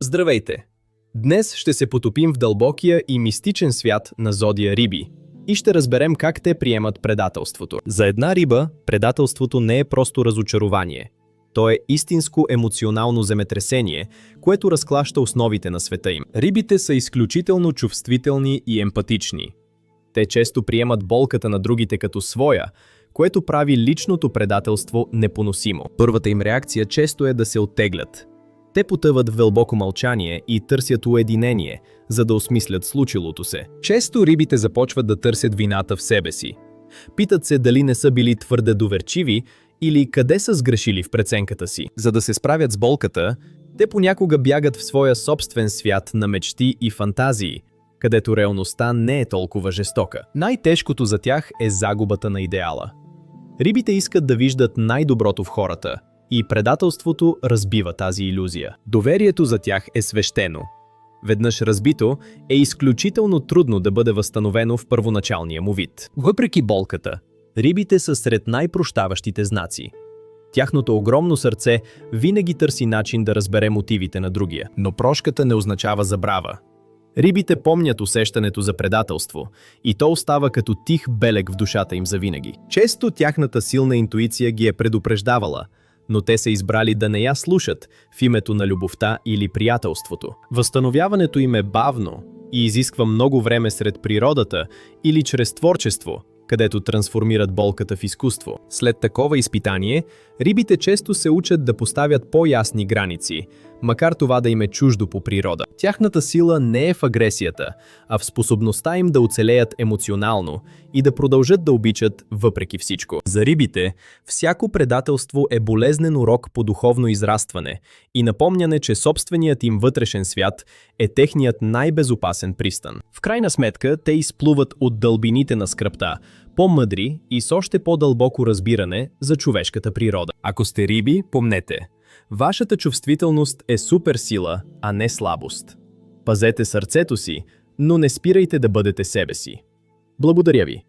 Здравейте! Днес ще се потопим в дълбокия и мистичен свят на зодия Риби и ще разберем как те приемат предателството. За една риба предателството не е просто разочарование. То е истинско емоционално земетресение, което разклаща основите на света им. Рибите са изключително чувствителни и емпатични. Те често приемат болката на другите като своя, което прави личното предателство непоносимо. Първата им реакция често е да се оттеглят. Те потъват в дълбоко мълчание и търсят уединение, за да осмислят случилото се. Често рибите започват да търсят вината в себе си. Питат се дали не са били твърде доверчиви или къде са сгрешили в преценката си. За да се справят с болката, те понякога бягат в своя собствен свят на мечти и фантазии, където реалността не е толкова жестока. Най-тежкото за тях е загубата на идеала. Рибите искат да виждат най-доброто в хората, и предателството разбива тази илюзия. Доверието за тях е свещено. Веднъж разбито, е изключително трудно да бъде възстановено в първоначалния му вид. Въпреки болката, рибите са сред най-прощаващите знаци. Тяхното огромно сърце винаги търси начин да разбере мотивите на другия. Но прошката не означава забрава. Рибите помнят усещането за предателство и то остава като тих белег в душата им завинаги. Често тяхната силна интуиция ги е предупреждавала, но те са избрали да не я слушат в името на любовта или приятелството. Възстановяването им е бавно и изисква много време сред природата или чрез творчество, където трансформират болката в изкуство. След такова изпитание, рибите често се учат да поставят по-ясни граници, макар това да им е чуждо по природа. Тяхната сила не е в агресията, а в способността им да оцелеят емоционално и да продължат да обичат въпреки всичко. За рибите, всяко предателство е болезнен урок по духовно израстване и напомняне, че собственият им вътрешен свят е техният най-безопасен пристан. В крайна сметка, те изплуват от дълбините на скръбта, по-мъдри и с още по-дълбоко разбиране за човешката природа. Ако сте риби, помнете, вашата чувствителност е суперсила, а не слабост. Пазете сърцето си, но не спирайте да бъдете себе си. Благодаря ви!